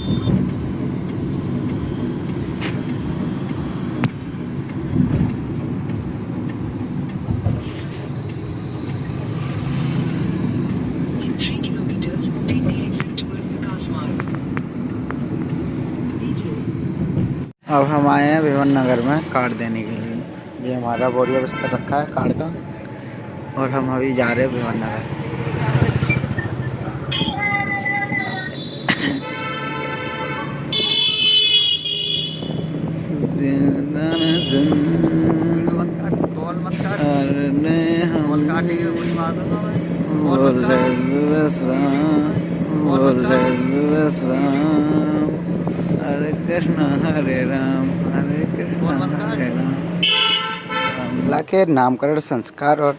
In 3 kilometers, take the exit toward Vikas Marg. अब हम आए हैं विमान नगर में कार्ड देने के लिए। ये हमारा बोरिया बिस्तर रखा है कार्ड का, और हम अभी जा रहे हैं विमान नगर। हरे कृष्ण हरे राम हरे राम। रामलला के नामकरण संस्कार और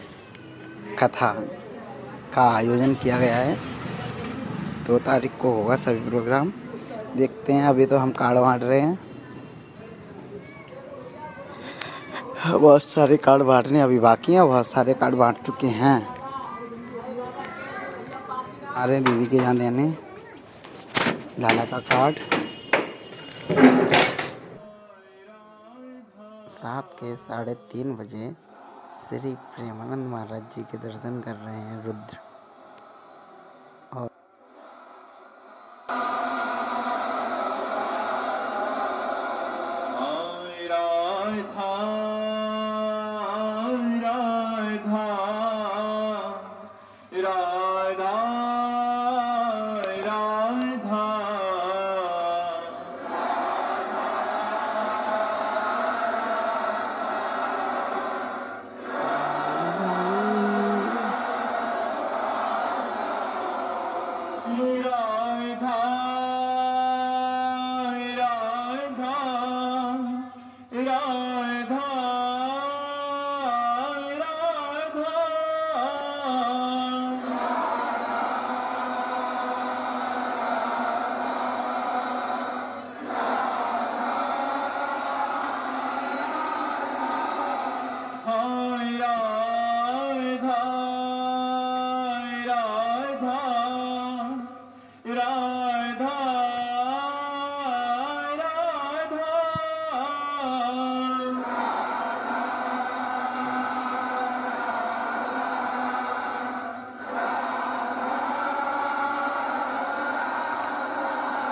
कथा का आयोजन किया गया है। 2 तारीख को होगा सभी प्रोग्राम। देखते हैं, अभी तो हम कार्ड बांट रहे हैं। बहुत सारे कार्ड बांटने अभी बाकी हैं, बहुत सारे कार्ड बांट चुके हैं। आ रहे दीदी के यहाँ देने लाला का कार्ड। रात के 3:30 बजे श्री प्रेमानंद महाराज जी के दर्शन कर रहे हैं रुद्र। और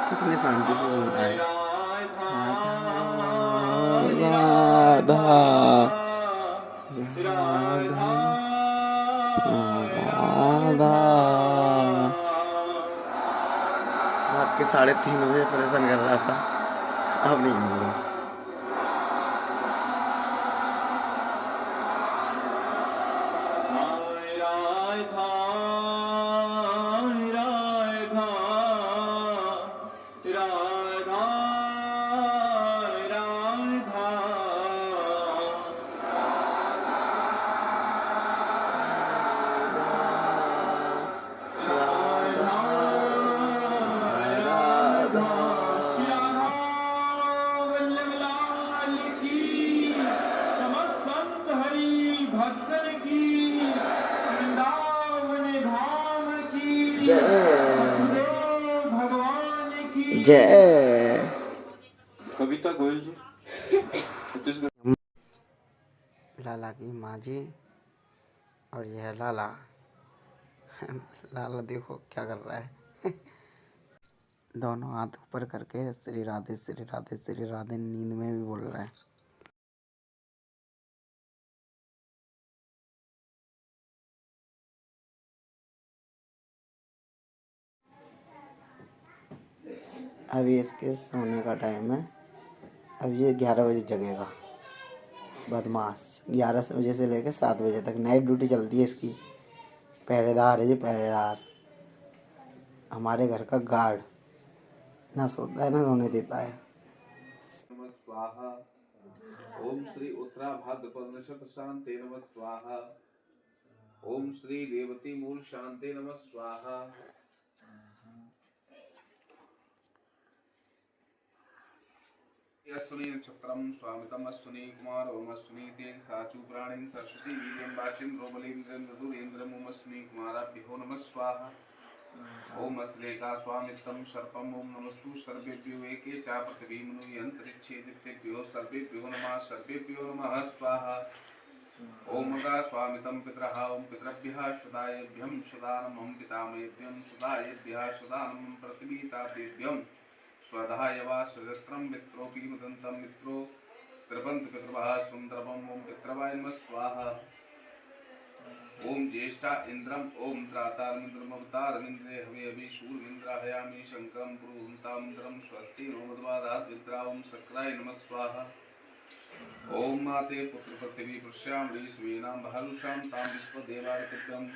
कितने शांति से बोलता है राधा राधा राधा। रात के 3:30 बजे परेशान कर रहा था, अब नहीं होगा। जय कविता गोयल जी, छत्तीसगढ़। लाला की माँ जी, और यह लाला लाला देखो क्या कर रहा है। दोनों हाथ ऊपर करके श्री राधे श्री राधे श्री राधे नींद में भी बोल रहा है। अभी इसके सोने का टाइम है। अब ये 11 बजे जगेगा, बदमाश। 11 बजे से लेकर 7 बजे तक नाइट ड्यूटी चलती है इसकी। पहरेदार है जी, पहरेदार, हमारे घर का गार्ड। ना सोता है ना सोने देता है। नमः स्वाहा। ओम श्री उत्तरा भाद्रपद शांते नमः स्वाहा। ओम श्री रेवती मूल शांते नमः स्वाहा। अश्विनी नक्षत्रम स्वामितम अश्विनी कुमार ओम अश्विनी तेज साचु प्राणीन सरस्वती वीर्यं वाचिन रोमलेन्द्रं मधुरेन्द्रं ओम अश्विनी कुमाराभ्यो नमः स्वाहा। ओम अस्लेका स्वामित्वं सर्पम ओम नमस्तु सर्वेभ्यो एके च पृथ्वी मनु अंतरिक्षे दित्येभ्यो सर्वेभ्यो नमः स्वाहा ओम गा स्वामितं पितरः ओम पितृभ्यः सुदायेभ्यं सुदानमं पितामहेभ्यं सुदायेभ्यः सुदानमं पृथ्वीताभ्यं स्वधाय वा सुदत्रं मित्रोऽपि मुदन्तं मित्रो त्रिपन्त पितृभः सुन्दरवं ओम पितृवाय नमः स्वाहा ओम ज्येष्ठा इंद्रम ओम त्रातारमिंद्रमवतारमिंद्रे हवे अभि शूरमिंद्र हयामि शंकरं पुरुहंतामिंद्रं स्वस्ति नो मध्वादात् विद्रा ओम शक्राय नमः स्वाहा ओम माते पुत्र पृथिवी पुष्यामि स्वेनां भालुषां तां विश्वदेवार्तिभ्यं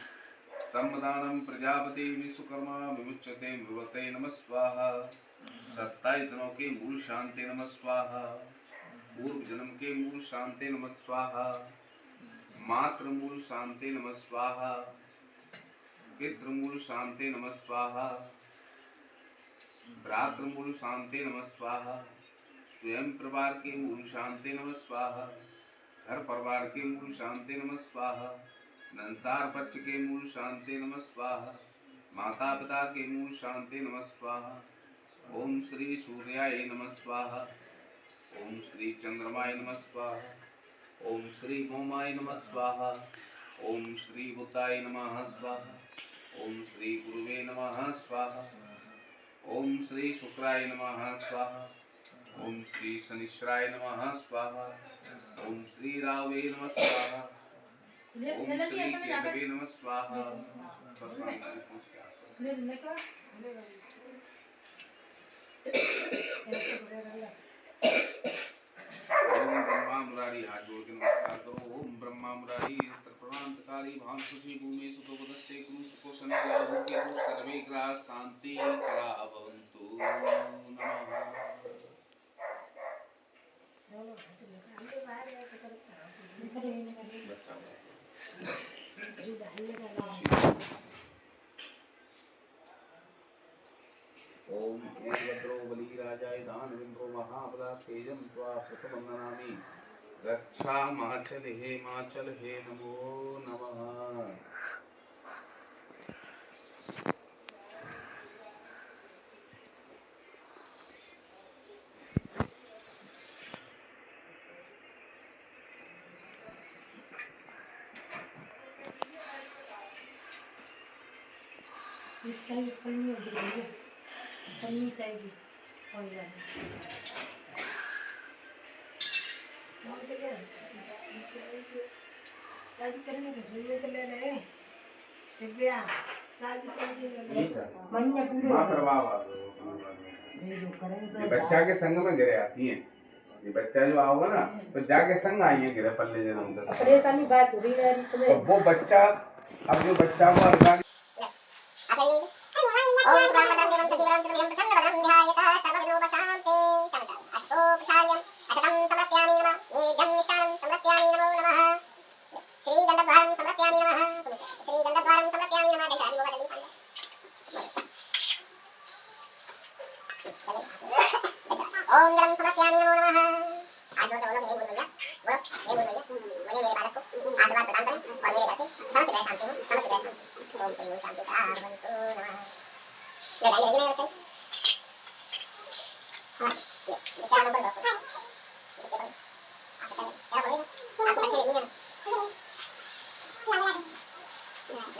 सम्मदानं प्रजापति विश्वकर्मा विमुच्यते मृवते नमः स्वाहा 27 दिनों के मूल शांति नमः स्वाहा पूर्व जन्म के मूल शांति नमः स्वाहा मातृमूल शांति नमः स्वाहा पितृमूल शांति नमः स्वाहा भ्रातृमूल शांति नमः स्वाहा स्वयं परिवार के मूल शांति नमः स्वाहा घर परिवार के मूल शांति नमः स्वाहा नंसार पक्ष के मूल शांति नमः स्वाहा माता पिता के मूल शांति नमः स्वाहा ओम श्री सूर्याय नमः स्वाहा ओम श्री चंद्रमाय नमः स्वाहा ओम श्री भौमाय नमः स्वाहा ओम श्री बुद्धाय नमः स्वाहा ओम श्री गुरुवे नमः स्वाहा ओम श्री शुक्राय नमः स्वाहा ओम श्री शनिश्चराय नमः स्वाहा ओम श्री रावे नमः स्वाहा ओम श्री केतवे नमः स्वाहा ओम ब्रह्मा मुरारी हाथ जोड़ के नमस्कार करो ओम ब्रह्मा मुरारी प्रणांतकारी भान खुशी भूमि सुतोपदस्य कुरु सुकोशन राहु के तो सर्वे ग्रह शांति करावन्तु नमः ओम वीरभद्रो बलिराजाय दानवेन्द्रो महाबला तेजं त्वा प्रथमवन्दनामि रक्षा माचल हे नमो नमः छलनी चाहिए और ये बच्चा के संग में गिरे आती हैं ये बच्चा जो आओगा ना तो जाके संग आई है गिरे पल्ले जन्म बात हो रही है तो वो बच्चा अब जो बच्चा को अलगा ओम सुब्रह्मण्यं देवं शशिवरं सुरभिं प्रसन्नवदनं ध्यायेतः सर्वविघ्नोपशान्ते अष्टोपशाल्यम् अततं समर्पयामि नमः निर्जं निष्ठानं समर्पयामि नमो नमः श्रीगन्धद्वारं समर्पयामि नमः श्रीगन्धद्वारं समर्पयामि नमः दैशानि वदति ओम जलं समर्पयामि नमो नमः आज बोलो हे बोल भैया बोलो हे बोल भैया मुझे मेरे बालक को आशीर्वाद प्रदान करें और मेरे घर से समस्त ग्रह शांति हो समस्त ग्रह शांति ओम श्री शांति करावन्तु नमः ले रखो हां ये चार नंबर रखो क्या बोले आपको अच्छे नहीं है लगा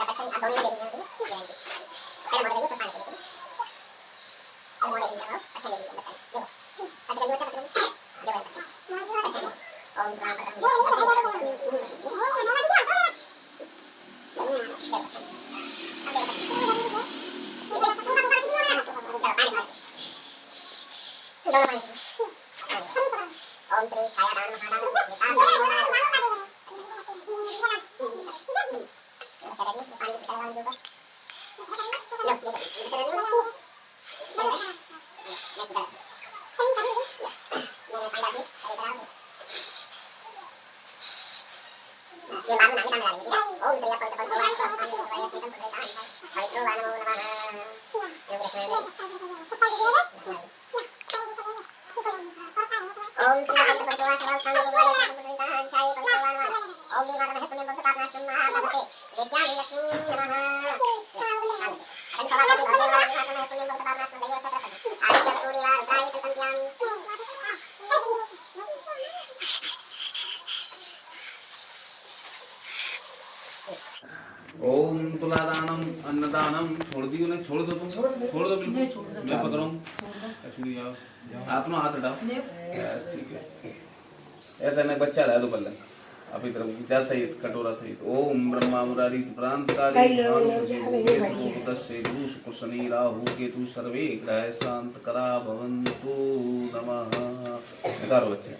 अच्छा आप दोनों ले लेंगे पहले मोड़ देंगे तो खाने के लिए अब मोड़ देंगे अच्छा ले लेंगे देखो अब जल्दी अच्छा देखो ओम ओम श्री छायादान ओम ओम तुलादानम अन्नदानम छोड़ दियो ना छोड़ दो तुम छोड़ दो बिल्कुल मैं पकड़ूं एक्चुअली जाओ हाथ में हाथ हटाओ यस ठीक है ऐसा नहीं बच्चा ला दो पल्ले अभी तरफ क्या सही कटोरा सही ओम ब्रह्मा मुरारी प्रांतकारी से गुरु शुक्र शनि राहु केतु सर्वे ग्रह शांत करा भवन्तु नमः इधर बच्चे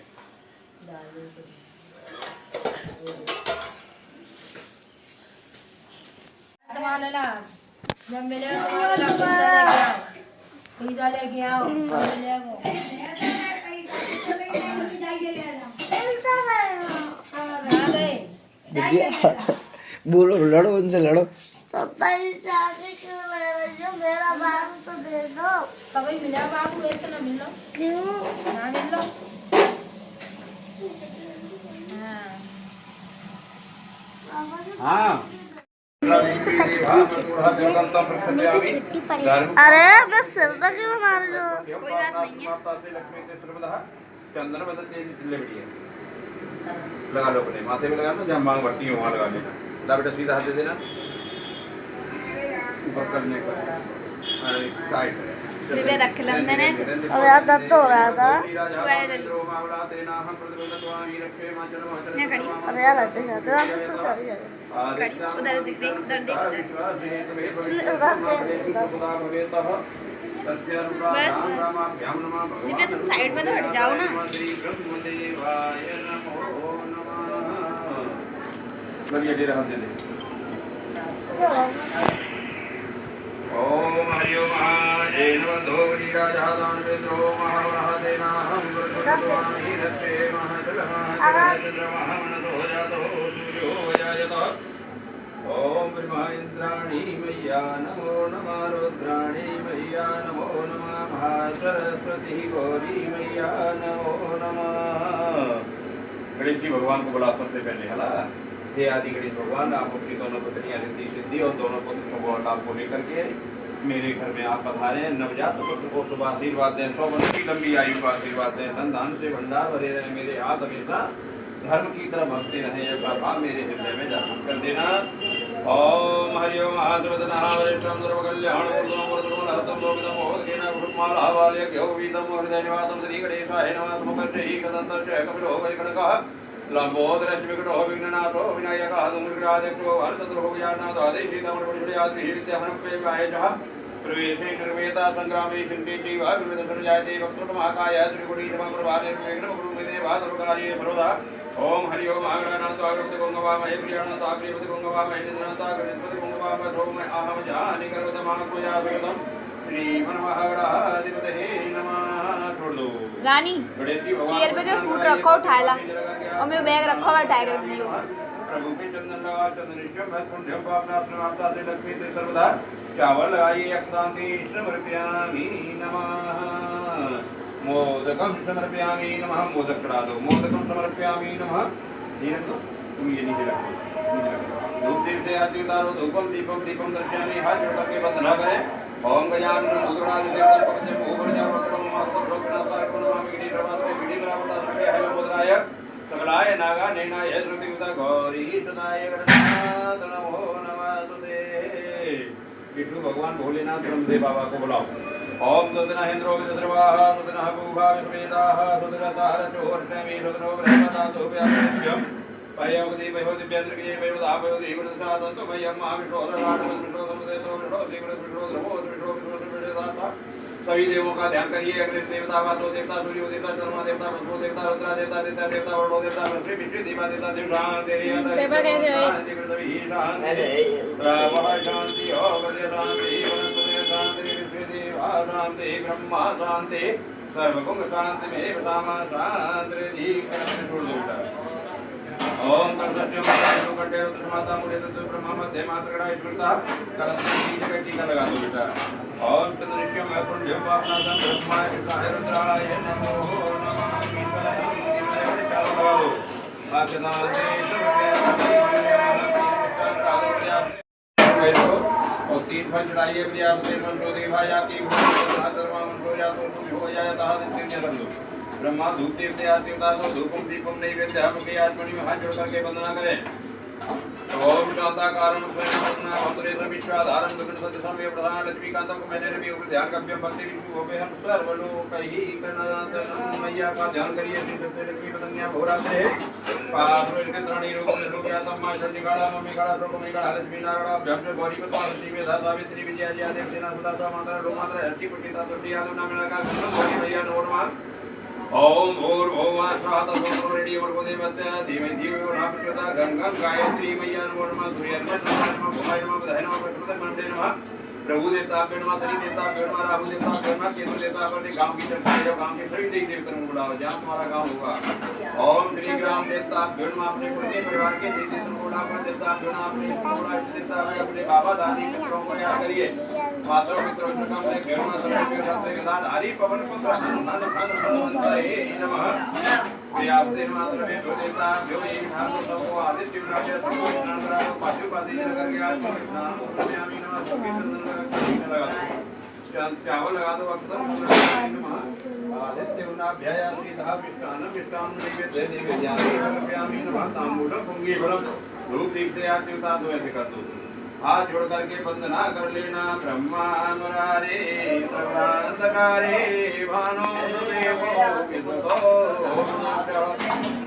तुम्हारा जब मिले पिज्जा लेके आओ बोलो लड़ो उनसे लड़ो मेरा बाबू तो दे दो कभी मिला बाबू ऐसे ना मिलो क्यों ना मिलो हाँ अरे मैं सिर तक क्यों बना रही हूँ चंदन बदलते लगा लो अपने माथे में लगा ना जहाँ मांग भरती हो वहाँ लगा लेना ला बेटा सीधा हाथ दे देना ऊपर करने पर टाइट रख लेते हैं और यार दर्द हो रहा था अरे यार रहते जाते उधर देख तुम साइड में तो हट जाओ ना ओम हरि ओम जैन वधोरी राजा दानवेंद्रो महावरादेनाहं वृषभद्वामी रक्षे महाजलमानसो जातो सूर्यो वजायत ओम ब्रह्मा इंद्राणी मैया नमो नमः रुद्राणी मैया नमो नमः महासरस्वती गौरी मैया नमो नमः गणेश जी भगवान को बुला सबसे पहले हला हे आदि गणेश भगवान आप अपनी दोनों पत्नियां रिद्धि सिद्धि और दोनों पुत्र को लेकर के मेरे घर में आप पधारे नवजात पुत्र को शुभ आशीर्वाद दें 100 वर्ष की लंबी आयु का आशीर्वाद दें धन धान से भंडार भरे रहे मेरे हाथ हमेशा धर्म की तरफ भक्ति रहे ऐसा भाव मेरे हृदय में जागृत कर देना ओम हरि ओम महाद्रवदनः वरिष्ठं सर्वकल्याणं श्री गणेशाय नमः मुखर्षि कदन्तश्च कपिलो वैकणकः लंबोदरश्मिकटो विघ्ननाथो विनायकः धूम्रग्रादेक्षो भारतद्रोहो ज्ञानादादेशीतमणिपुरुषयाद्रिहिरित्यहनप्रेवायचः प्रवेशे निर्वेता संग्रामे शिल्पे चैव विविधसर्जायते वक्तुटमहाकाय त्रिगुणीशमप्रभादेवादरुकार्ये सर्वदा ओम हरि ओम आगणानान्तो गोंगवामहे प्रियाणान्तो आप्रियपति गोंगवामहे निधनान्तो गणेशपति गोंगवामहे सोमय अहम जानि गर्वतमात्मया विगतम् श्रीमन्महागणाधिपतये नमः। छोड़ दो रानी चेयर पे जो सूट रखो उठाएला और मैं बैग रखो और उठाए कर रख दियो प्रभु के चंदन लगा चंदनिष्ठम मैं पुण्यम पापना अपना से लक्ष्मी से सर्वदा चावल लगाइए यक्षांति समर्पयामि नमः मोदकम समर्पयामि नमः मोदक चढ़ा दो मोदकम समर्पयामि नमः ये रखो तुम ये नीचे रखो धूप दीप से आरती उतारो धूपम दीपम दीपम दर्शयामि हाथ जोड़ करके वंदना करें ओम गजानन मुद्रादि देवता पकड़े ऊपर जा वक्रम मात्र प्रोक्षणातार कुणमामि गिरि प्रभाते विधि करावता सर्वे है मुद्राय सकलाय नागा नैनाय श्रुतियुता गौरी सुताय गणनाथ नमो नमस्ते। विष्णु भगवान भोलेनाथ ब्रह्मदेव बाबा को बुलाओ ओम सुदना इंद्रो विदर्वाः सुदना भूभा विश्वेदाः सुदना तारचोर्षमि सुदनो ब्रह्मदातो व्याप्यम् पयोगति पयोति व्यंद्र के पयोदा पयोति गुणसा संतो मयम महाविष्णुराण विष्णु समुदेतो विष्णु श्रीगुण विष्णु नमो विष्णु विष्णु विष्णु सभी देवों का ध्यान करिए अग्नि देवता वासो देवता सूर्य देवता चंद्रमा देवता बृहस्पति देवता रुद्र देवता देवता देवता वरुण देवता बृहस्पति विष्णु देवता देवता देव शांति शांति पृथ्वी शांति रावः शांति ओगदे शांति वनस्पति शांति विष्णु देवा शांति ब्रह्मा शांति सर्वगुण शांति में बतामा शांति दीकरण छोड़ दो ओम कर्षस्यम माता कंठे रुद्र माता मुड़े रुद्र ब्रह्मा मध्य मात्रगड़ा स्मृता करंती जगह टीका लगा दो बेटा ओम चंद्रश्यम पुण्यम पापनाथम ब्रह्मा शिवाय रुद्राय नमो नमः चालू लगा दो साक्षात और 3 फल चढ़ाइए प्रजापति मंत्रो देवाया की धर्मा मंत्रो या तो हो जाए ता ब्रह्मा धूप तीर्थ आत्मता तो धूपम दीपम नैवेद्य के आत्मनि में हाथ जोड़ करके वंदना करें। ओम शांताकारं स्वयंना मंत्रेण विश्वाधारं विघ्नसदृशं प्रधान लक्ष्मीकांतं को मैंने भी ऊपर ध्यान कव्यम भक्ति विष्णु होवे हम सर्वलोकैः कनातनं मैया का ध्यान करिए श्री लक्ष्मी पत्न्या भोरात्रे पार्वती के त्राणी रूप यातम मां चंडिकाला मम्मीकाला श्लोकमिकाला लक्ष्मी नारायण अभ्यंतर गौरी पद्मावती वेदा सावित्री विजया जया देवसेना सुदाता मात्रा लोमात्रा हर्षि पुटिता तुटी आदि नाम लगा गौरी मैया नोरमा ओम भूर्भुवः स्वः तत्सवितुर्वरेण्यं भर्गो देवस्य धीमहि धियो यो न प्रचोदयात् गंगं गायत्री मैया नमो नमः सूर्याय नमः भूमाय नमः बुधाय नमः बृहस्पतये नमः प्रभु देवताभ्यो नमः शनि देवताभ्यो नमः राहु देवताभ्यो नमः केतु देवताभ्यो नमः गांव की चर्चा है गांव के सभी देवी देवताओं को बुलाओ जहाँ तुम्हारा गांव होगा। ओम श्री ग्राम देवताभ्यो नमः अपने पूरे परिवार के देवताओं को बुलाओ अपने देवताभ्यो नमः अपने देवताभ्यो अपने बाबा दादी मित्रों को याद करिए माताओं मित्रों से काम से घेरना सब के साथ के साथ हरि पवन पुत्र हनुमंताय नमः प्रजापति मात्र में जो देवता जो एक हाथ सबको आदित्य विनाशय सबको स्नान करा दो पाशुपाती जल करके आज स्नान प्रयामी नमः सबके चंदन लगा दो चावल लगा दो अक्षर नमः आदित्य उन्नाभ्याय श्री सहा विष्टान नैवेद्य नैवेद्यानि प्रयामी नमः तांबूलम पुंगीफलम धूप दीप से आरती उतार दो ऐसे कर दो हाथ जोड़ करके वंदना कर लेना। ब्रह्मा मुरारे सर्वांतकारे भानो देवो विदुतो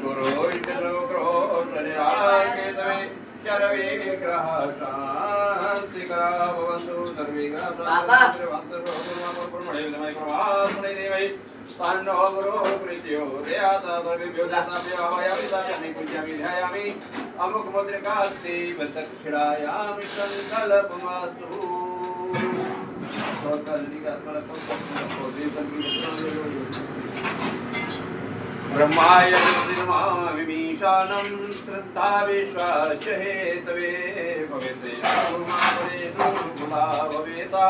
गुरु इष्टलोक्रो नरयाकेतवे चरवे ग्रह शांति करा भवन्तु सर्वे ग्रह देवै तान्नो गुरु प्रीत्यो दयाता सर्वेभ्यो दाताभ्यो हवायामि साम्यामि पूज्यामि ध्यायामि अमुक मुद्रिकास्ति दक्षिणायामि संकल्पमास्तु ब्रह्माय नमः विमीशानं श्रद्धा विश्वास हेतवे भवेते गुरुमावरे गुरुभुला भवेता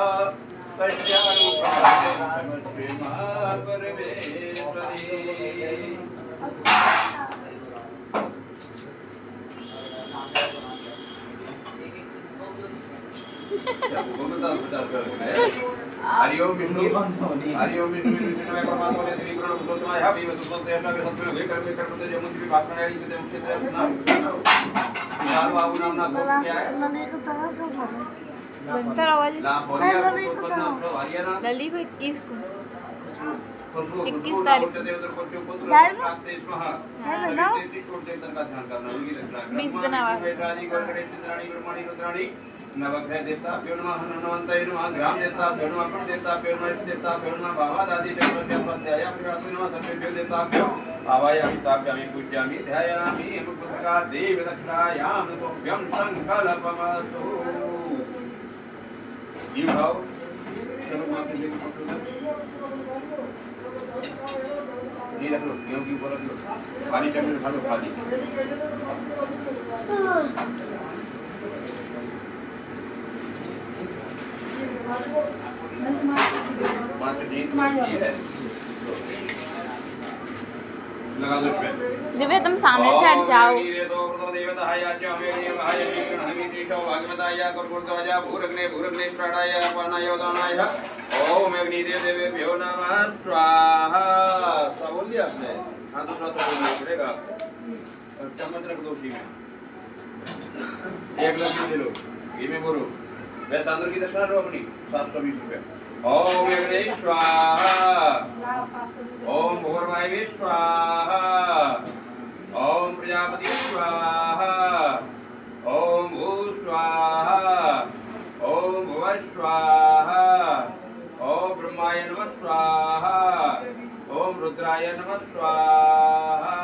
तस्यानुपादे परमेश्वरी हरिओम विष्णु हरिओम विष्णु विष्णु परमात्मा ने श्री गुरु पुरुषोत्तमाय हरि वसुते ऐसा के सत्य में करके करते जो मुझे भी भाषण है इसे मुख्य से अपना लाल बाबू नाम ना क्या है बनता आवाज हरियाणा लली को 21 को 21 तारीख को बीस दिन आवा नवग्रह देवताभ्यो नमः हनुमन्ताय नमः ग्राम देवताभ्यो नमः कुल देवताभ्यो नमः इष्ट देवताभ्यो नमः बाबा दादी देवताभ्यो नमः सर्वेभ्यो देवताभ्यो आवायामि ताभ्यामि पूज्यामि ध्यायामि अमुक्तका देव दक्षिणायां तुभ्यं संकल्पमस्तु। ये भाव चलो माते देवी पकड़ो ये रख लो गेहूं के ऊपर रख लो पानी टंकी खा लो खाली लगा दो पे दिव्या तुम सामने से हट जाओ। ओम अग्निदेवेभ्यो नमः स्वाहा सब बोल दिया आपने हाँ दूसरा तो बोलना पड़ेगा चम्मच रख दो उसी में एक लगी ले लो ये में बोलो वह तांदूर की दक्षिणा लो अपनी 720 रुपए। ओम अग्नि स्वाहा ओम भूर्वायुवे स्वाहा ओम प्रजापति स्वाहा ओम भू स्वाहा ओम भुव स्वाहा ओम ब्रह्माय नमः स्वाहा ओम रुद्राय नमः स्वाहा।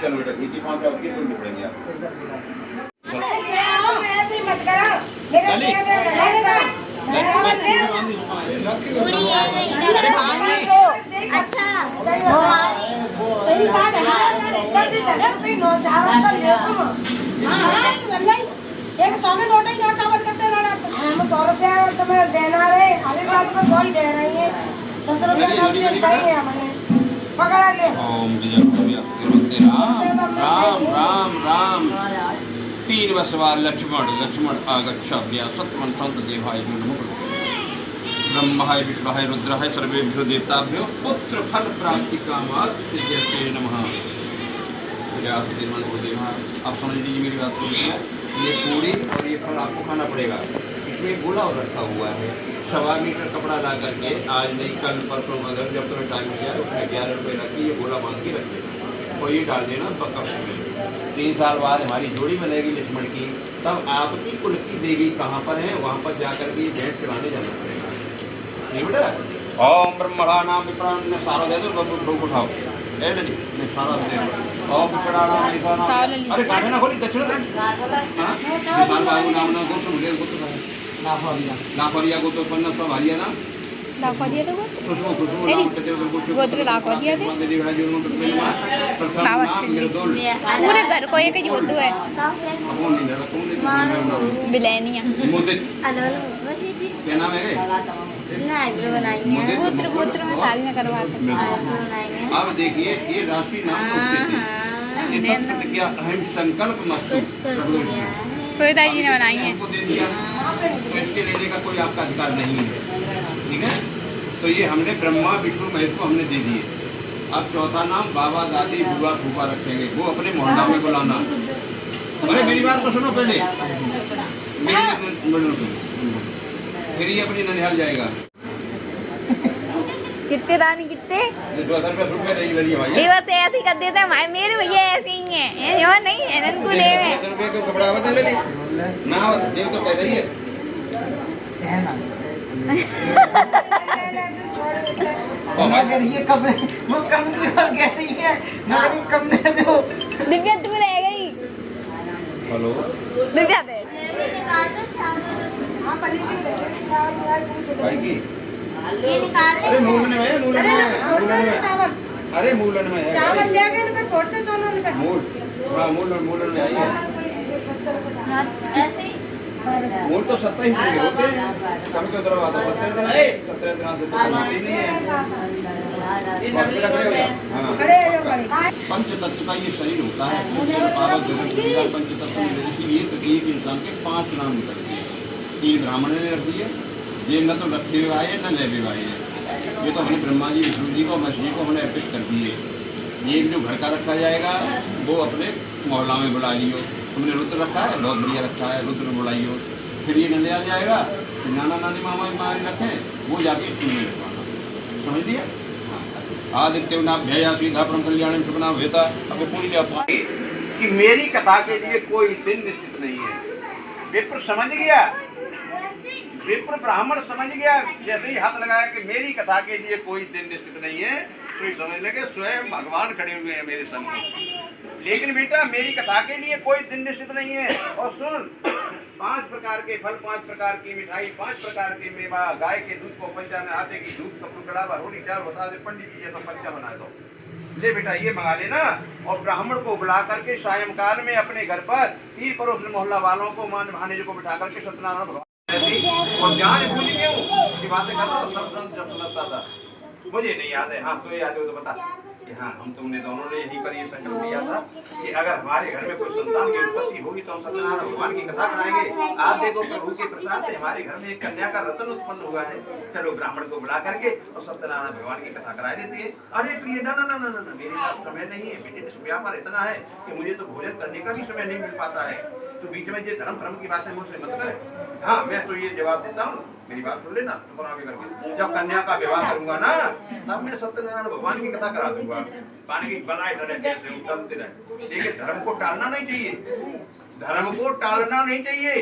चलो बेटा इसी पांच आप की ढूंढनी पड़ेगी ऐसे मत करो मेरे अच्छा सही बात है एक 100 के नोट क्या चावल करते हम 100 रुपया तुम्हें देना रे खाली बात में 100 ही दे रही है 10 रुपया कम से चाहिए हमें पकड़ा ले। ओम जय राम राम राम राम तीन बसवार लक्ष्मण आगच्छाभ्या सत्यमन संत देवाय नमः ब्रह्माय विष्णुहाय रुद्राय सर्वेभ्यो देवताभ्यो पुत्र फल प्राप्ति कामात् सिद्ध्यते नमः। आप समझ लीजिए मेरी बात सुनिए, ये पूरी और ये फल आपको खाना पड़ेगा। इसमें गोला और रखा हुआ है, 1.25 मीटर कपड़ा ला करके आज नहीं कल परसों अगर जब तुम्हें टाइम किया उसमें 11 रुपये रखी ये गोला बांध के रख देना और ये डाल देना पक्का। 3 साल बाद हमारी जोड़ी बनेगी लक्ष्मण की, तब आपकी कुल की देवी कहाँ पर है वहाँ पर जाकर के भेंट चढ़ाने जाना पड़ेगा। नहीं बेटा, ओम ब्रह्मणा नाम विप्राण ने सारा दे दो, लोग उठाओ ए नहीं सारा दे दो। ओम विप्राण नाम विप्राण, अरे गाढ़े ना खोली दक्षिण हां विशाल बाबू नाम ना को मुझे को तो लाफरिया को तो पन्ना सब हरिया ना लाफरिया तो खुशबू नाम ते को गोत्र लाफरिया दे मंदिर दिखा जो उनको पूरे घर को एक ही होता है कौन नहीं रहा कौन बिलेनिया मोते क्या नाम है गोत्र में शादी में करवाते हैं। अब देखिए ये राशि नाम ये तत्व क्या अहम संकल्प मत सोईदा जी ने बनाई है, दे दिया तो इसके लेने का कोई आपका अधिकार नहीं है, ठीक है। तो ये हमने ब्रह्मा विष्णु महेश को हमने दे दिए। अब चौथा नाम बाबा दादी बुआ फूफा रखेंगे, वो अपने मोहल्ला में बुलाना। अरे मेरी बात तो सुनो पहले, फिर ये अपनी ननिहाल जाएगा। कितने रानी कितने 2000 रुपये रही भाई, ये बस ऐसे ही कर देते हैं भाई, मेरे भैया ऐसे ही हैं और नहीं है इनको ले रुपये को कपड़ा बदल ले ना दे तो कह रही है दिव्या तू रह गई। हेलो दिव्या दे भाई की अरे मूलन में है, मूलन में अरे मूलन में है चावल ले गए इनका छोड़ते तो उन्होंने मूल हाँ मूलन में आई है। मूल तो 27 दिन होते हैं, कम के उधर आता 17 दिन से तो नहीं है। पंच तत्व का ये शरीर होता है, पंच तत्व ये प्रत्येक इंसान के 5 नाम निकलते हैं। 3 ब्राह्मण ने रख दिए, ये न तो रखे हुए आए न ले हुए आए हैं, ये तो हमने ब्रह्मा जी विष्णु जी को मछली जी को हमने अर्पित कर दिए। ये जो घर का रखा जाएगा वो अपने मोहल्ला में बुला लियो, हमने रुद्र रखा है बहुत बढ़िया रखा है, रुद्र बुलाइयो। फिर ये न लिया जाएगा, फिर नाना नानी मामा मारी रखें वो जाके स्कूल में रखवाना, समझ लिया। आदित्य नाम भैया सीधा परम कल्याण सुपना भेता। अब पूरी कि मेरी कथा के लिए कोई दिन निश्चित नहीं है। विप्र समझ गया, विप्र ब्राह्मण समझ गया, जैसे ही हाथ लगाया कि मेरी कथा के लिए कोई दिन निश्चित नहीं है, तो ये समझ लगे स्वयं भगवान खड़े हुए हैं मेरे सामने। लेकिन बेटा मेरी कथा के लिए कोई दिन निश्चित नहीं है। और सुन, 5 प्रकार के फल, 5 प्रकार की मिठाई, 5 प्रकार के मेवा, गाय के दूध को पंचा में, आटे की दूध का टुकड़ा, रोटी चार बता दे, पंडित जी जैसा पंचा बना दो, ले बेटा ये मंगा लेना। और ब्राह्मण को बुला करके सायंकाल में अपने घर पर 3 पड़ोस मोहल्ला वालों को मान भाने को बिठा करके सत्यनारायण भगवान और जान भूल गए की बातें करता था, सब जब सुनाता था। मुझे नहीं याद है, हाँ तो याद हो तो बता कि हाँ हम तुमने दोनों ने यहीं पर ये संकल्प लिया था कि अगर हमारे घर में कोई संतान की उत्पत्ति होगी तो हम सत्यनारायण भगवान की कथा कराएंगे। आप देखो प्रभु के प्रसाद से हमारे घर में एक कन्या का रत्न उत्पन्न हुआ है, चलो ब्राह्मण को बुला करके और सत्यनारायण भगवान की कथा करा देती है। अरे प्रिय ना ना ना ना ना मेरे पास समय नहीं है, मेरे व्यापार इतना है कि मुझे तो भोजन करने का भी समय नहीं मिल पाता है, तो बीच में ये धर्म की बातें मुझसे मत करे। हाँ मैं तो ये जवाब देता हूँ, मेरी बात सुन लेना, तो करके जब कन्या का विवाह करूंगा ना तब मैं सत्यनारायण भगवान की कथा करा दूंगा। पानी की बनाए डरे कैसे उतरते रहे, लेकिन धर्म को टालना नहीं चाहिए, धर्म को टालना नहीं चाहिए।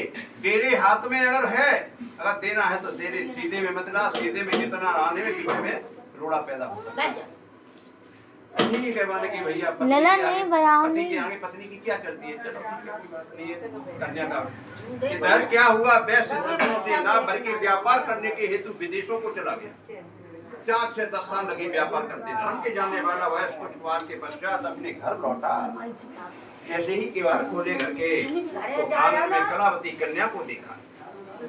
तेरे हाथ में अगर है, अगर देना है तो तेरे सीधे में मत ला, सीधे में जितना आने में पीछे में रोड़ा पैदा होता है। ठीक है माने कि भैया पति के आगे पत्नी की क्या चलती है, चलो ठीक है कन्या का इधर क्या हुआ, व्यस्त से ना भर के व्यापार करने के हेतु विदेशों को चला गया। 4 से 10 साल लगे व्यापार करते, धर्म के जाने वाला वयस कुछ बार के पश्चात अपने घर लौटा। ऐसे ही केवाड़ खोले घर के तो आंगन में कलावती कन्या को देखा।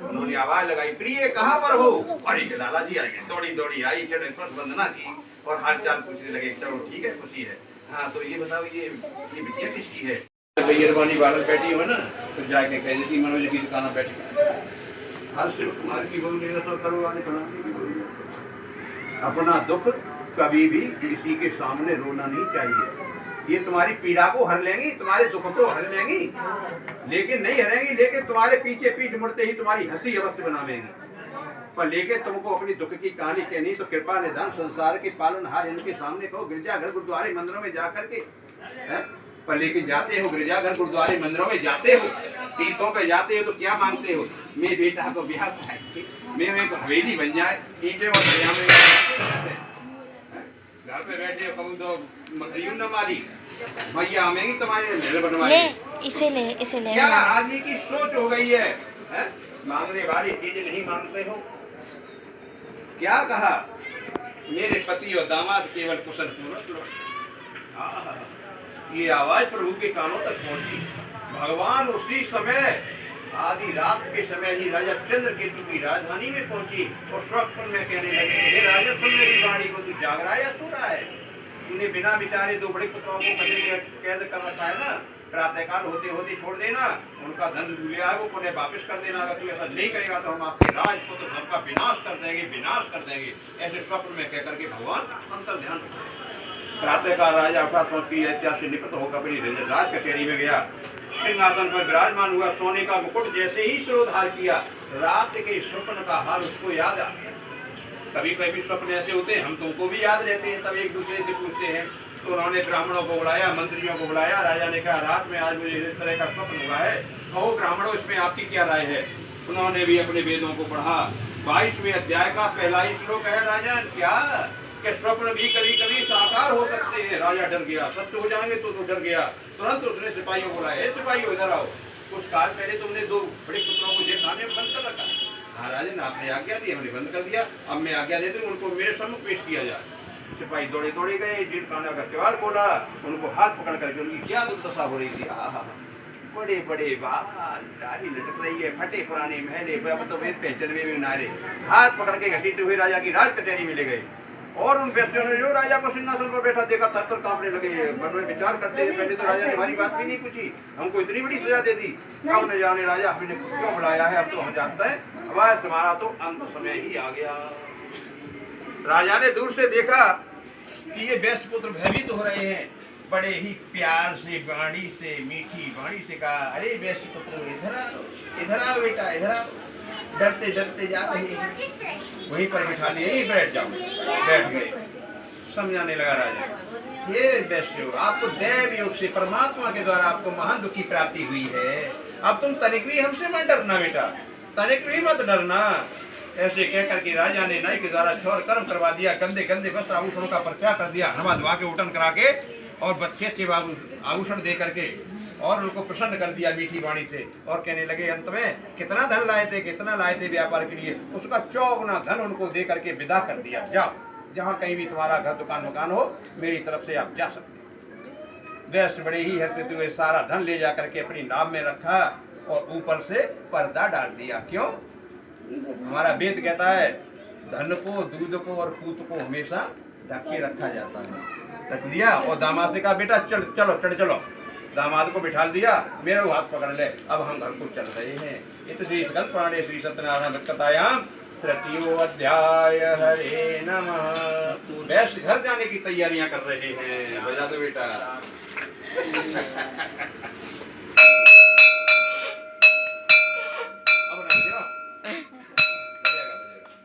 उन्होंने आवाज लगाई, प्रिय कहाँ पर हो? अरे लाला जी आई, दौड़ी दौड़ी आई, चढ़े वंदना की और हाल चाल पूछने लगे। चलो ठीक है, खुशी है। हाँ तो ये बताओ ये बिटिया किसकी है? बेयरबानी वाले बैठी हो ना तो जाके कह देती मनोज की दुकान बैठी आज से तुम्हारी की बहू नहीं तो करो आने फलाने की बहू। अपना दुख कभी भी किसी के सामने रोना नहीं चाहिए। ये तुम्हारी पीड़ा को हर लेंगी, तुम्हारे दुख को हर लेंगी, लेकिन नहीं हरेंगी। लेकिन तुम्हारे पीछे पीठ मुड़ते ही तुम्हारी हंसी अवश्य बनावेंगी। पर लेके तुमको अपनी दुख की कहानी कहनी तो कृपा निधान संसार के पालनहार इनके सामने कहो। गिरजाघर गुरुद्वारे मंदिरों में जाकर के पर लेके जाते हो, गिरजाघर गुरुद्वारे मंदिरों में जाते हो, तीर्थों पे जाते हो तो क्या मांगते हो? मेरे बेटा को ब्याह कराए, मेरे को हवेली बन जाए, ईंटें और दरिया में घर पे बैठे हो कबू तो मखरियों न मारी मैया आमेंगी तुम्हारे महल बनवाए। इसे ले क्या आदमी की सोच हो गई है? मांगने वाली चीजें नहीं मांगते हो। क्या कहा? मेरे पति और दामाद केवल कुशल पूर्वक। ये आवाज प्रभु के कानों तक पहुंची। भगवान उसी समय आधी रात के समय ही राजा चंद्रकेतु की राजधानी में पहुंची और स्वप्न में कहने लगे, हे राजा सुन मेरी वाणी को, तू जाग रहा है या सो रहा है? तूने बिना विचारे दो बड़े पुत्रों को कैद कर रखा है ना, प्रातःकाल होते होते छोड़ देना, उनका धन लिया है वो पुनः वापस कर देना। अगर तू ऐसा नहीं करेगा तो हम आपके राजपुत्र सबका विनाश कर देंगे, विनाश कर देंगे। ऐसे स्वप्न में कहकर के भगवान अंतर ध्यान। प्रातःकाल राजा उठा, सोच की ऐतिहासिक से निपट होकर अपनी राज कचहरी में गया। सिंहासन पर विराजमान हुआ, सोने का मुकुट जैसे ही सिरोधार किया, रात के स्वप्न का हाल उसको याद आ गया। कभी कभी स्वप्न ऐसे होते हैं, हम तुमको भी याद रहते हैं, तब एक दूसरे से पूछते हैं। तो उन्होंने ब्राह्मणों को बुलाया, मंत्रियों को बुलाया। राजा ने कहा, रात में आज मुझे इस तरह का स्वप्न हुआ है, कहो ब्राह्मणों इसमें आपकी क्या राय है? उन्होंने भी अपने वेदों को पढ़ा। 22वें अध्याय का पहला ही श्लोक है, राजन क्या कि स्वप्न भी कभी कभी साकार हो सकते हैं। राजा डर गया, सत्य हो जाएंगे तो डर गया। तुरंत उसने सिपाहियों को बुलाया, सिपाहियों इधर आओ, कुछ काल पहले तुमने दो बड़े पुत्रों को जेल खाने में बंद कर रखा है। हाँ राजन, आपने आज्ञा दी, हमने बंद कर दिया, अब मैं आज्ञा देती हूँ उनको मेरे सम्मुख पेश किया जाए। सिपाही दौड़े दौड़े गए, जेल खाना का त्योहार बोला, उनको हाथ पकड़ करके उनकी क्या दुर्दशा हो रही थी। बड़े बड़े बाल, डाली लटक रही है, फटे पुराने महले, अब तो वे पहचन में नारे, हाथ पकड़ के घसीटते हुए राजा की राज कचहरी में ले गए। और उन व्यक्तियों ने जो राजा को सिंहासन पर बैठा देखा, थर थर कांपने लगे। मन में विचार करते हैं, पहले तो राजा ने हमारी बात भी नहीं पूछी, हमको इतनी बड़ी सजा दे दी, अब न जाने राजा हमने क्यों बुलाया है। अब तो हम जानते हैं, अब तुम्हारा तो अंत समय ही आ गया। राजा ने दूर से देखा कि ये वैश्य पुत्र भयभीत हो रहे हैं। बड़े ही प्यार से, वाणी से, मीठी वाणी से कहा, अरे वैश्य पुत्र इधर आओ बेटा, इधर आओ। डरते डरते जा रहे हैं, वहीं पर बिठा लिए, यहीं बैठ जाओ। बैठ गए। समझाने लगा राजा, ये वैश्य आपको दैव योग से परमात्मा के द्वारा आपको महान दुख की प्राप्ति हुई है। अब तुम तनिक भी हमसे मत डरना बेटा, तनिक भी मत डरना। ऐसे कहकर के राजा ने नाई के द्वारा छोर कर्म करवा दिया, गंदे गंदे वस्त्र आभूषणों का परित्याग कर दिया, हनुमा धवा के उठन करा के और बच्चे अच्छे आभूषण दे करके और उनको प्रसन्न कर दिया मीठी वाणी से। और कहने लगे, अंत में कितना धन लाए थे, कितना लाए थे व्यापार के लिए, उसका 4 गुना धन उनको दे करके विदा कर दिया। जाओ, जहाँ कहीं भी तुम्हारा घर दुकान मकान हो, मेरी तरफ से आप जा सकते। वैश्य बड़े ही हर्षित हुए, सारा धन ले जा करके अपनी नाव में रखा और ऊपर से पर्दा डाल दिया। क्यों? हमारा वेद कहता है, धन को, दूध को और पूत को हमेशा ढक के रखा जाता है। रख दिया और दामाद से कहा, बेटा चलो चढ़ चलो। दामाद को बिठा दिया, मेरे हाथ पकड़ ले, अब हम घर को चल रहे हैं। इत श्री स्कंद पुराणे श्री सत्यनारायण कथायाम 3 अध्याय। हरे नमः। वैश्य घर जाने की तैयारियां कर रहे हैं। बजा दो बेटा। अब ना बजेगा, बजेगा बजेगा।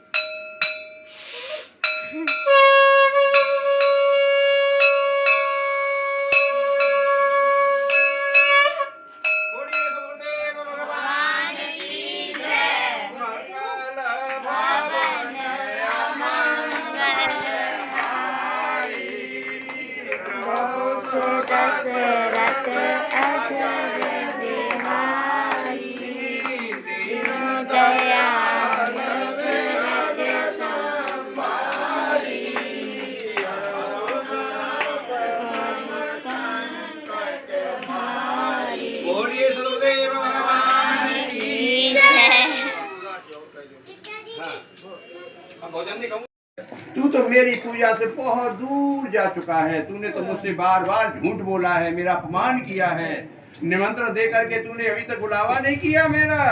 तू तो मेरी पूजा से बहुत दूर जा चुका है। तूने तो मुझसे बार बार झूठ बोला है, मेरा अपमान किया है। निमंत्रण दे करके तूने अभी तक बुलावा नहीं किया मेरा।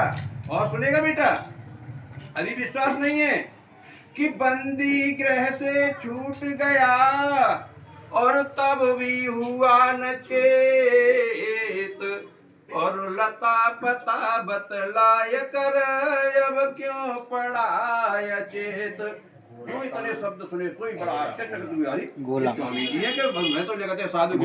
और सुनेगा बेटा, अभी विश्वास नहीं है कि बंदी ग्रह से छूट गया और तब भी हुआ न चेत, और लता पता बतलाय कर अब क्यों पढ़ाय चेत। तू इतने शब्द सुने सोई बड़ा आश्चर्य गोला स्वामी जी है कि मैं तो जगत साधु की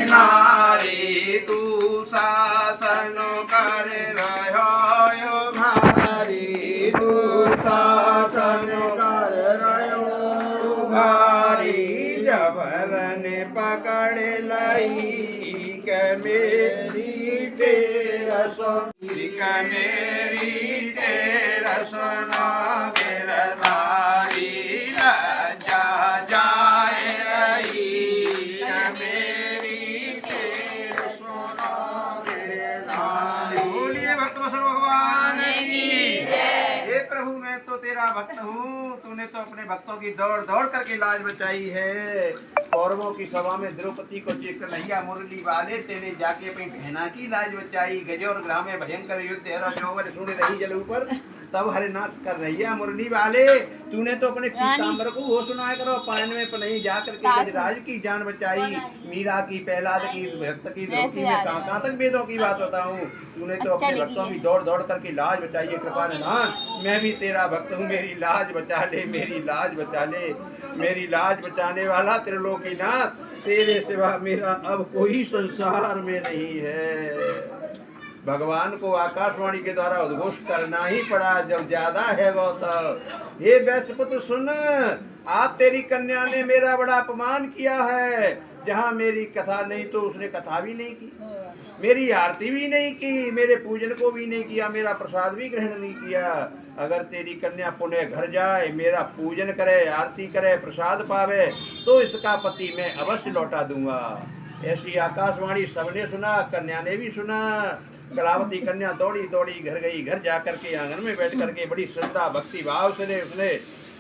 नारी तू शासन कर रहो भारी, तू शासन कर रहो भारी, जबरन पकड़ लई के मेरी तेरस मेरी तेरस ना गिरधारी लज्जा जाए रही मेरी तेरस ना गिरधारी। बोलिए भक्त वत्सल भगवान की जय। हे प्रभु मैं तो तेरा भक्त हूँ, तूने तो अपने भक्तों की दौड़ दौड़ करके लाज बचाई है। कौरवों की सभा में द्रौपदी को चेक कन्हैया मुरली वाले तेने जाके अपनी बहना की लाज बचाई। गजोर ग्राम में भयंकर युद्ध है, सुन रही जल ऊपर तब हरिनाथ कर रही मुरली वाले। तूने तो अपने पीताम्बर को वो सुनाया करो, पायन में पनही जा करके गजराज की जान बचाई। मीरा की, प्रहलाद की, भक्त की, द्रौपदी में कहाँ तक वेदों की बात बताऊं। तूने तो अपने भक्तों की दौड़ दौड़ करके लाज बचाई है। कृपा निधान मैं भी तेरा भक्त हूँ, मेरी लाज बचा ले, मेरी लाज बचा ले। मेरी लाज बचाने वाला त्रिलोकीनाथ, तेरे सिवा मेरा अब कोई संसार में नहीं है। भगवान को आकाशवाणी के द्वारा उद्घोष करना ही पड़ा जब ज्यादा है वो तो। हे वैश्यपुत्र सुन, आज तेरी कन्या ने मेरा बड़ा अपमान किया है। जहाँ मेरी कथा नहीं तो उसने कथा भी नहीं की, मेरी आरती भी नहीं की, मेरे पूजन को भी नहीं किया, मेरा प्रसाद भी ग्रहण नहीं किया। अगर तेरी कन्या पुनः घर जाए, मेरा पूजन करे, आरती करे, प्रसाद पावे तो इसका पति मैं अवश्य लौटा दूंगा। ऐसी आकाशवाणी सबने सुना, कन्या ने भी सुना। कलावती कन्या दौड़ी दौड़ी घर गई। घर जाकर के आंगन में बैठ करके बड़ी श्रद्धा भक्ति भाव से उसने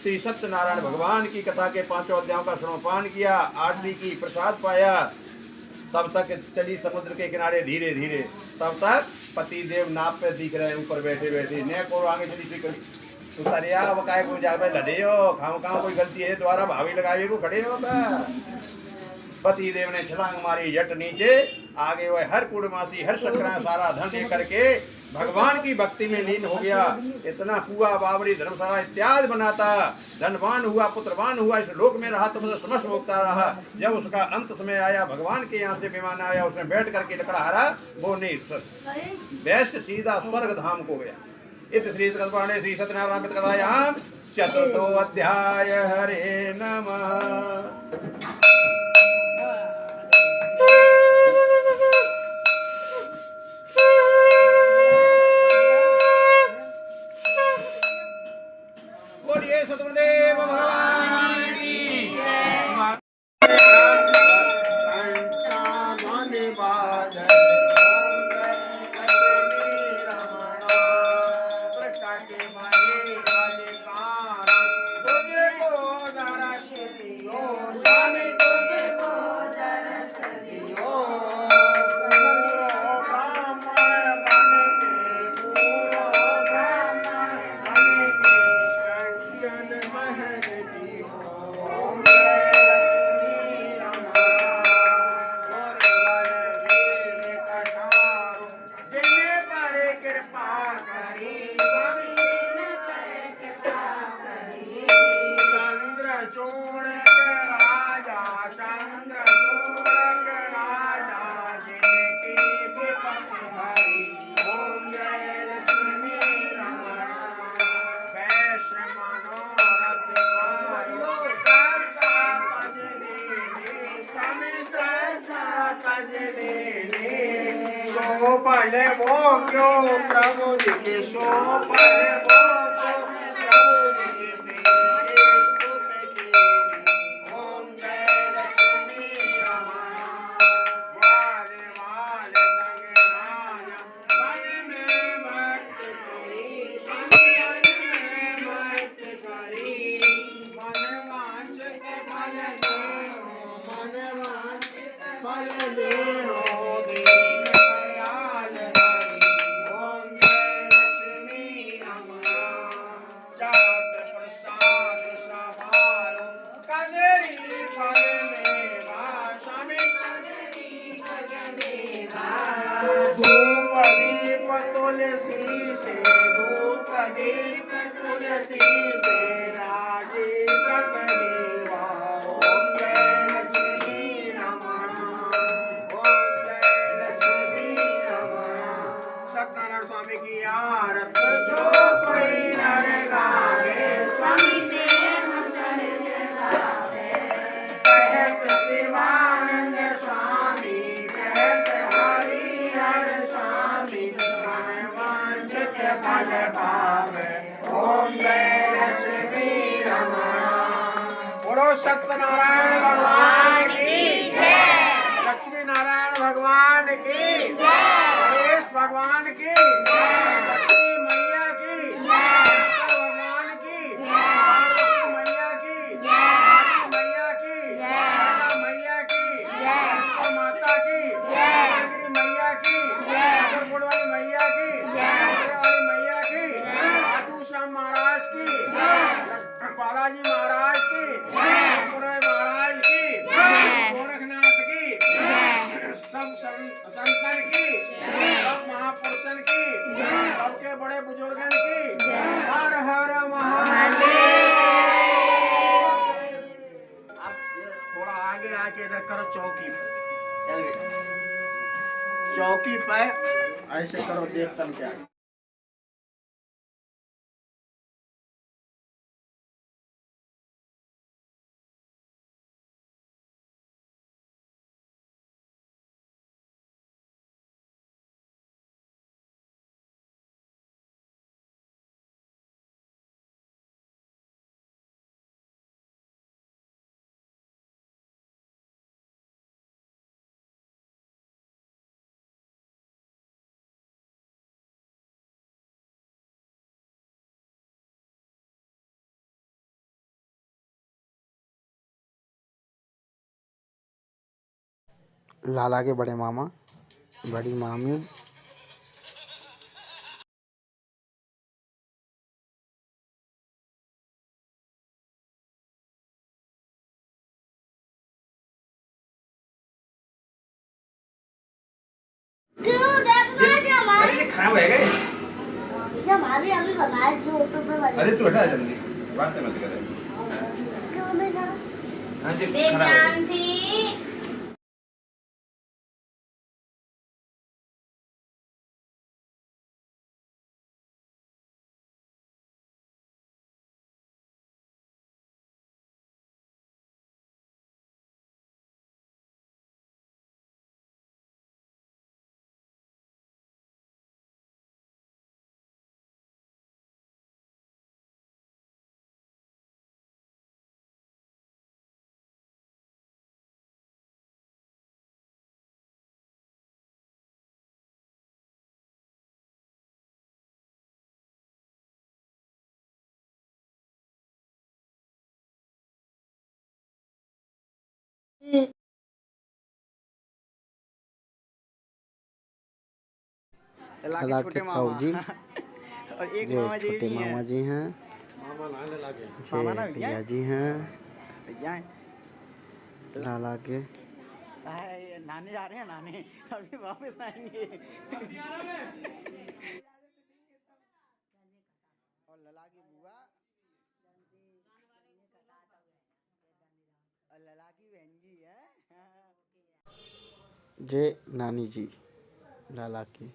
श्री सत्यनारायण भगवान की कथा के 5 अध्यायों का श्रवणपान किया, आरती की, प्रसाद पाया। तब तक चली समुद्र के किनारे धीरे धीरे। तब तक पति देव नाव पे दिख रहे हैं ऊपर बैठे बैठे। ने को आगे चली थी उतरिया वो काय को जा पे लदे हो खाओ खाओ कोई गलती है द्वारा भावी लगावे को खड़े हो का। पति देव ने छलांग मारी जट नीचे। आगे वह हर कुड़मासी हर सक्रा सारा धन दे करके भगवान की भक्ति में लीन हो गया। इतना हुआ बावड़ी धर्मशाला इत्यादि बनाता, धनवान हुआ, पुत्रवान हुआ, इस लोक में रहा तो मतलब समस्त भोगता रहा। जब उसका अंत समय आया, भगवान के यहाँ से विमान आया, उसने बैठ करके लकड़हारा वो नहीं वैश्य सीधा स्वर्ग धाम को गया। इस श्री श्री सत्यनारायण कथायाम चतुर्थो अध्याय। हरे नमः। बोलिए सतगुरुदेव भगवान की जय। पढ़े वो क्यों प्रभु जी के सो पढ़े वो प्रभु जी के मेरे स्तुति की। ओम जय लक्ष्मी रमण वाले वाले संगे माया मन में मत करी संग में मत करी। मन वांछित फल देनो, मन वांछित फल देनो दे दीप तुलसी से राजे सकदेवा। ओम जय लक्ष्मी रमण, ओम जय लक्ष्मी रमण। सत्यनारायण स्वामी की आरत जो कोई नर गावे, स्वामी कहत शिवानंद स्वामी, कहत हरिहर स्वामी, मन वांछित फल पावे। ओम जय लक्ष्मी रमण। बोलो सत्यनारायण भगवान की जय, लक्ष्मी नारायण भगवान की जय, गणेश भगवान की जय, लक्ष्मी मैया की जय, भगवान की जय, मैया की जय, मैया की जय, मैया की जय, माता की जय, मैया की जय, वाली मैया की जय, वाली मैया की खाटू श्याम महाराज की जय, बालाजी महाराज की जय, महाराज की जय, गोरखनाथ की जय, सब संतन की, सब महापुरुषन की, सबके बड़े बुजुर्गन की। हर हर महादेव। अब थोड़ा आगे आके इधर करो, चौकी पे, चौकी पे ऐसे करो, देखतन क्या लाला के बड़े मामा, बड़ी मामी, खराब है गए। हमारी अभी बनाए जो तो अरे तू हटा जल्दी, बात मत करे। क्यों नहीं करा? हाँ जी खराब है। लाला के ताऊ जी और एक मामा जी, छोटे मामा जी हैं, भैया जी हैं, लाला के नानी जा रहे हैं, नानी अभी वापस आएंगे। और लला की बुआ और लला की बहन जी है। जय नानी जी लाला की।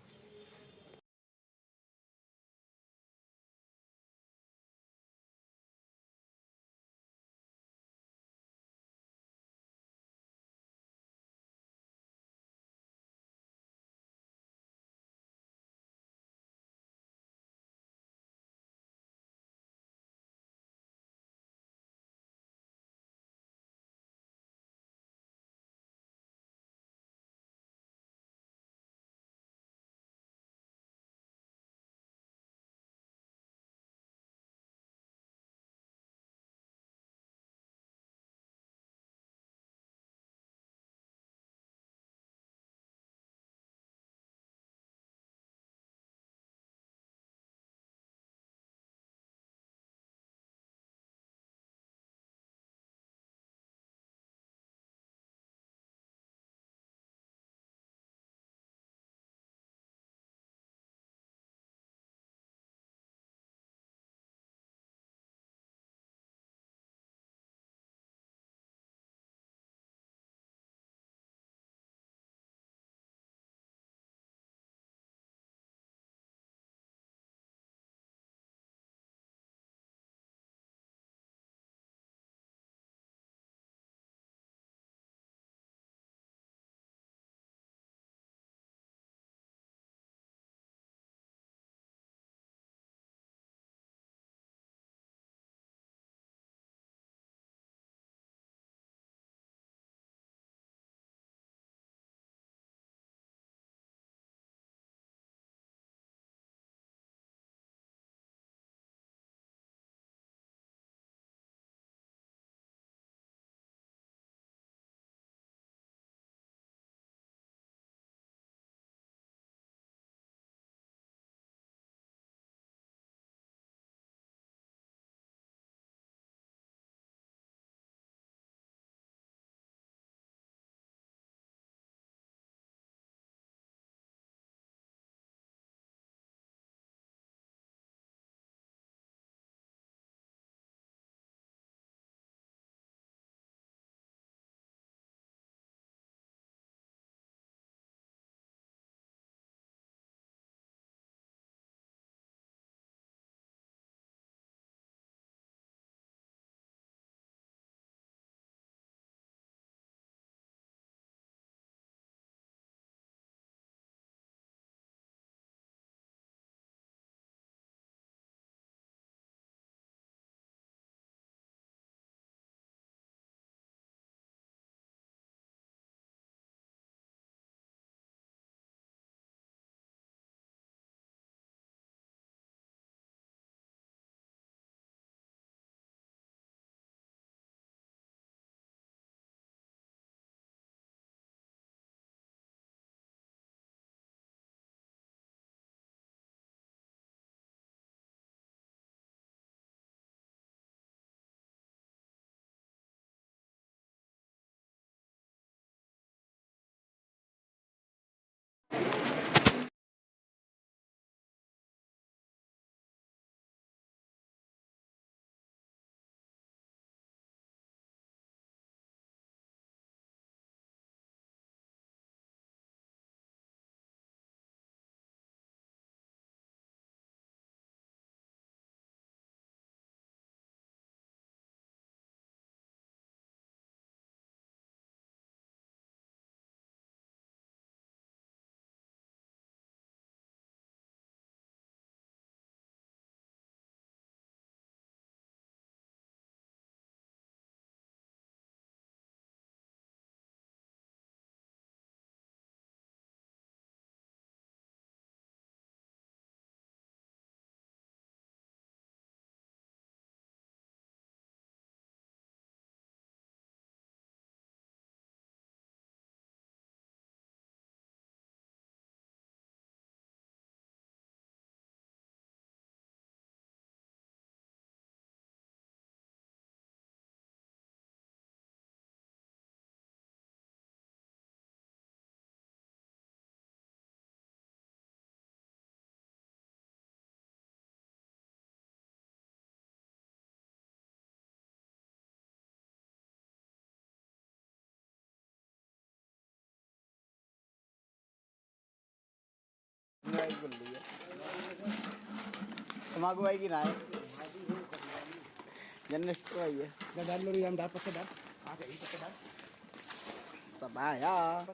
बोल रही है तमाकू आई की ना है जर्नलिस्ट को आई है डाल लो हम डाल पत्ते डाल सब आया